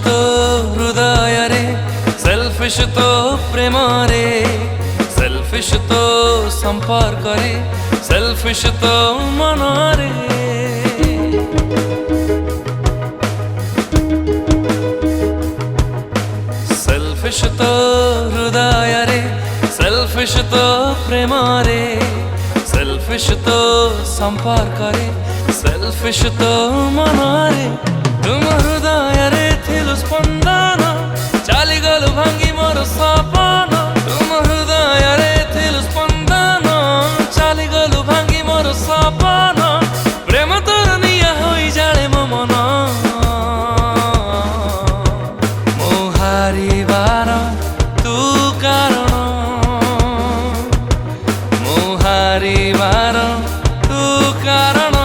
तो हृदय रे सेल्फिश तो प्रेम रे सेल्फिश तो संपर्क रे सेल्फिश तो मन रे सेल्फिश तो हृदय रे सेल्फिश तो प्रेम रे सेल्फिश तो संपर्क रे सेल्फिश तो मन रे तुम हृदय रे थिलु स्पंदन चाली गलु भांगी मोर सपन तुम हृदय रे थिलु स्पंदन चाली गलु भांगी मोर सपन प्रेम तोर निया होई जाळे मो मन हारिबार तू कारण मो हारिबार तू कारण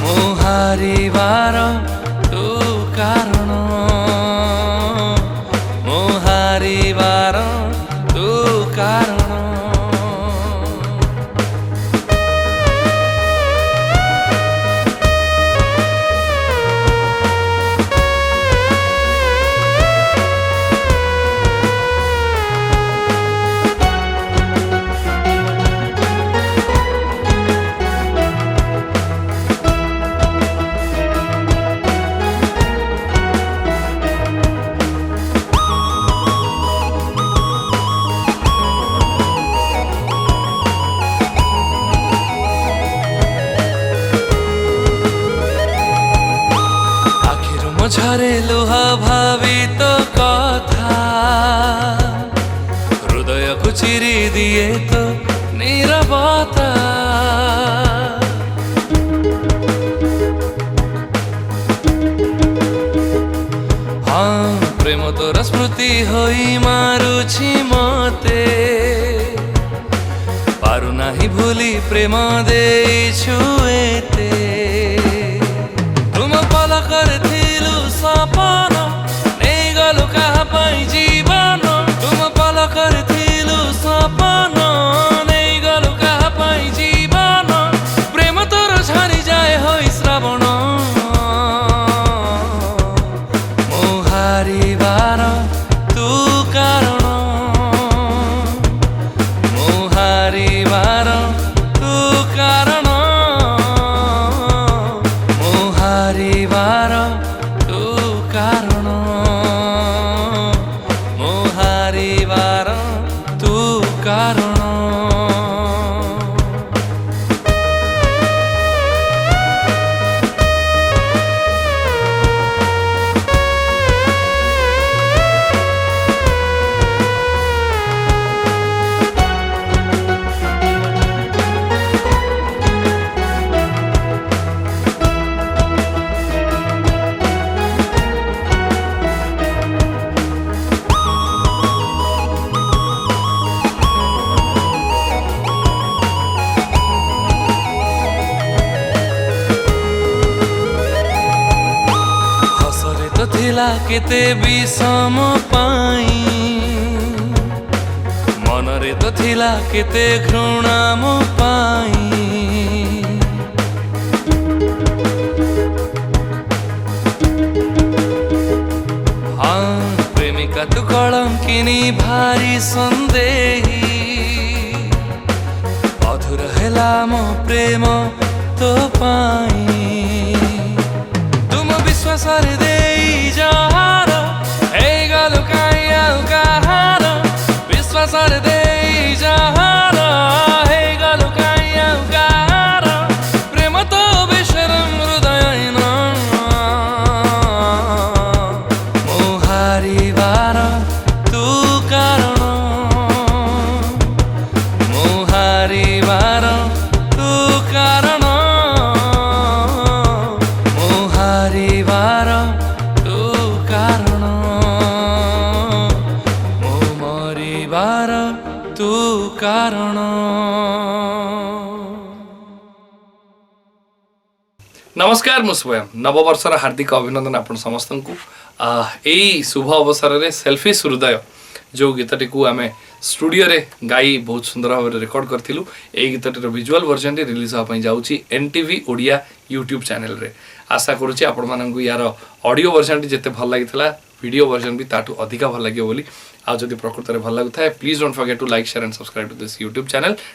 मो हारिबार तू कारण मो हारिबार तू कारण झरे लुहा भावित कथा हृदय को चिरी दिए तो नीरवता हाँ प्रेम तोर स्मृति होई मारुछि मते पारु नाही भूली प्रेम देइछु एते तुम पलकर सपन नहीं गलु कहा पाई जीवन तुम पलकर थिलु सपन नहीं गलु कहा पाई जीवन प्रेम तोर झरी जाए होई श्रावण मो हारिबार तू कारण मो हारिबार तू कारण मो हारिबार कारण मो हारिबार तू कारण थिला केते विषम पाई मनरे तो थिला केते घृणा मो पाई हाँ प्रेमिका तू कलंकिनी भारी संदेही अधूर हेला मो प्रेम तो पाई तुम विश्वास दे जहार हे गलु काया कहार विश्वास दे जहार हे गलु काया कहार प्रेम तो बेशरम हृदय मो हारिबार तू कारण मो हारिबार तू कारण मो हारिबार कारण मो मरिबार तू कारण नमस्कार मु स्वयं नववर्षर हार्दिक अभिनंदन आपण समस्त को यही शुभ अवसर में सेल्फिश हृदय जो गीतटी को आम स्टूडियो रे गाई बहुत सुंदर भाव रेकर्ड करूँ। यही गीतटीर विजुअल वर्जन रिलीज होगा जाऊँगी एनटीवी ओडिया यूट्यूब चैनल रे आशा करुच्ची आपण मानक यार ऑडियो वर्जन जिते भल लगी वीडियो वर्जन भी ताठू अधिका भल लगे बोली आ जदि प्रकृत में भल लगुता है please don't forget to like share and subscribe to this YouTube channel